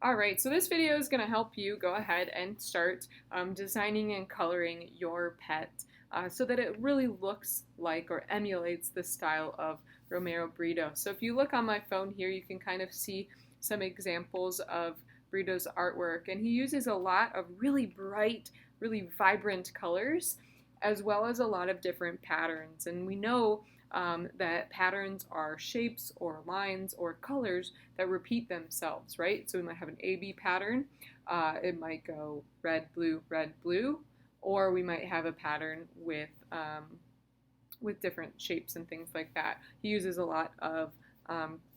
Alright, so this video is going to help you go ahead and start designing and coloring your pet so that it really looks like or emulates the style of Romero Britto. So if you look on my phone here, you can kind of see some examples of Britto's artwork, and he uses a lot of really bright, really vibrant colors as well as a lot of different patterns. And we know that patterns are shapes or lines or colors that repeat themselves, right? So we might have an AB pattern. It might go red, blue, or we might have a pattern with different shapes and things like that. He uses a lot of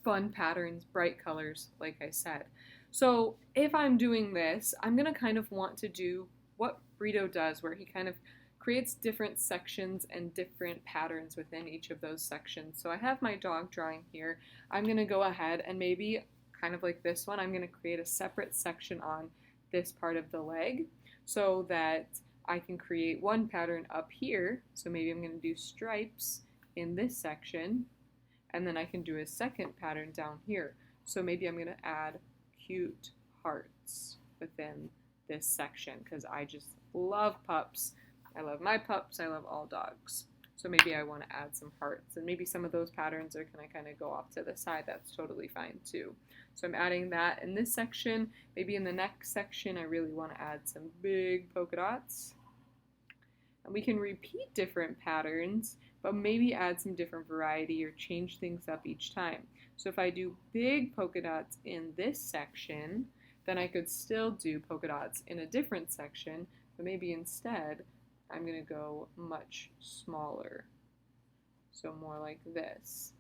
fun patterns, bright colors, like I said. So if I'm doing this, I'm going to kind of want to do what Britto does, where he kind of creates different sections and different patterns within each of those sections. So I have my dog drawing here. I'm going to go ahead and maybe, kind of like this one, I'm going to create a separate section on this part of the leg so that I can create one pattern up here. So maybe I'm going to do stripes in this section, and then I can do a second pattern down here. So maybe I'm going to add cute hearts within this section because I just love pups. I love my pups. I love all dogs. So maybe I want to add some hearts, and maybe some of those patterns are going to kind of go off to the side. That's totally fine too. So I'm adding that in this section. Maybe in the next section I really want to add some big polka dots. And we can repeat different patterns, but maybe add some different variety or change things up each time. So if I do big polka dots in this section, then I could still do polka dots in a different section, but maybe instead I'm going to go much smaller, so more like this.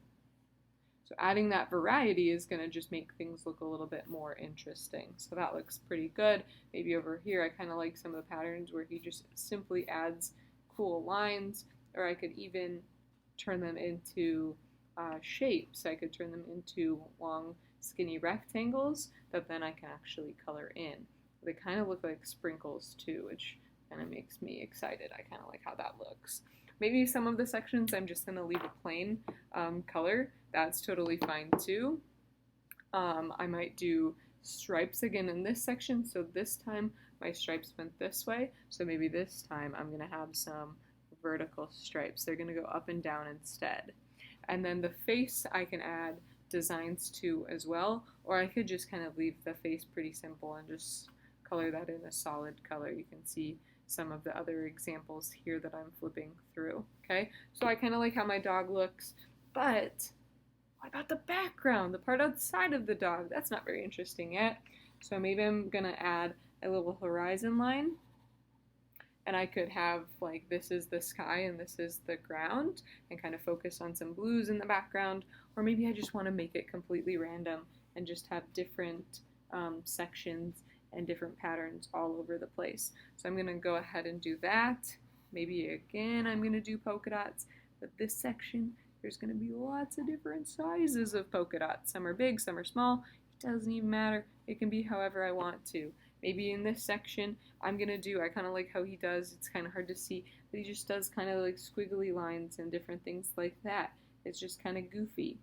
So adding that variety is going to just make things look a little bit more interesting. So that looks pretty good. Maybe over here I kind of like some of the patterns where he just simply adds cool lines, or I could even turn them into shapes. I could turn them into long skinny rectangles that then I can actually color in. They kind of look like sprinkles too, which kind of makes me excited. I kind of like how that looks. Maybe some of the sections I'm just going to leave a plain color. That's totally fine too. I might do stripes again in this section. So this time my stripes went this way. So maybe this time I'm going to have some vertical stripes. They're going to go up and down instead. And then the face I can add designs to as well. Or I could just kind of leave the face pretty simple and just color that in a solid color. You can see some of the other examples here that I'm flipping through. Okay, so I kind of like how my dog looks, but what about the background, the part outside of the dog? That's not very interesting yet. So maybe I'm gonna add a little horizon line, and I could have like this is the sky and this is the ground, and kind of focus on some blues in the background. Or maybe I just want to make it completely random and just have different sections and different patterns all over the place. So I'm going to go ahead and do that. Maybe again I'm going to do polka dots, but this section there's going to be lots of different sizes of polka dots. Some are big, some are small. It doesn't even matter. It can be however I want to. Maybe in this section I'm going to do, I kind of like how he does, it's kind of hard to see, but he just does kind of like squiggly lines and different things like that. It's just kind of goofy,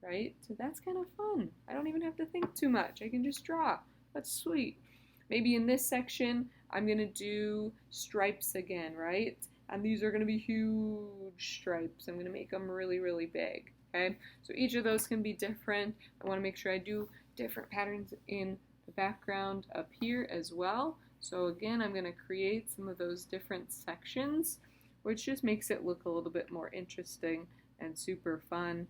right? So that's kind of fun. I don't even have to think too much. I can just draw. That's sweet. Maybe in this section, I'm going to do stripes again, right? And these are going to be huge stripes. I'm going to make them really, really big, okay? So each of those can be different. I want to make sure I do different patterns in the background up here as well. So again, I'm going to create some of those different sections, which just makes it look a little bit more interesting and super fun.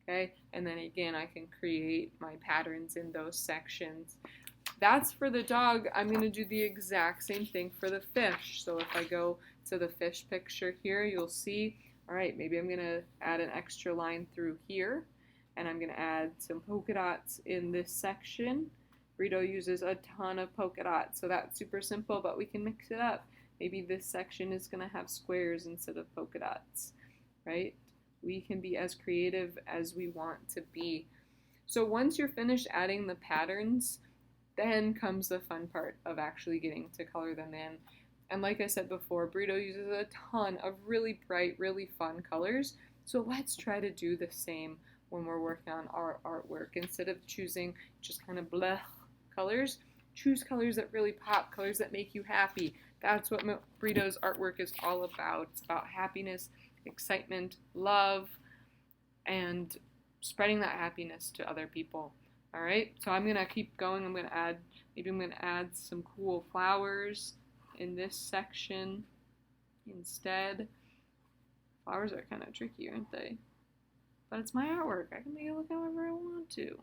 Okay, and then again I can create my patterns in those sections. That's for the dog. I'm going to do the exact same thing for the fish. So if I go to the fish picture here, you'll see, all right, maybe I'm going to add an extra line through here, and I'm going to add some polka dots in this section. Britto uses a ton of polka dots, so that's super simple, but we can mix it up. Maybe this section is going to have squares instead of polka dots, right? We can be as creative as we want to be. So once you're finished adding the patterns, then comes the fun part of actually getting to color them in. And like I said before, Britto uses a ton of really bright, really fun colors. So let's try to do the same when we're working on our artwork. Instead of choosing just kind of bleh colors, choose colors that really pop, colors that make you happy. That's what Britto's artwork is all about. It's about happiness, excitement, love, and spreading that happiness to other people. All right, so I'm gonna keep going. I'm gonna add some cool flowers in this section instead. Flowers are kind of tricky, aren't they? But it's my artwork. I can make it look however I want to.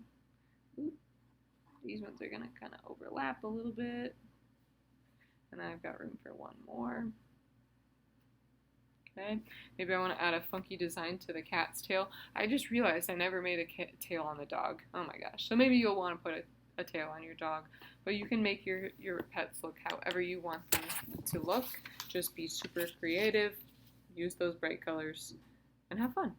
Oop. These ones are gonna kind of overlap a little bit. And then I've got room for one more. Okay, maybe I want to add a funky design to the cat's tail. I just realized I never made a tail on the dog. Oh my gosh. So maybe you'll want to put a tail on your dog. But you can make your pets look however you want them to look. Just be super creative, use those bright colors, and have fun.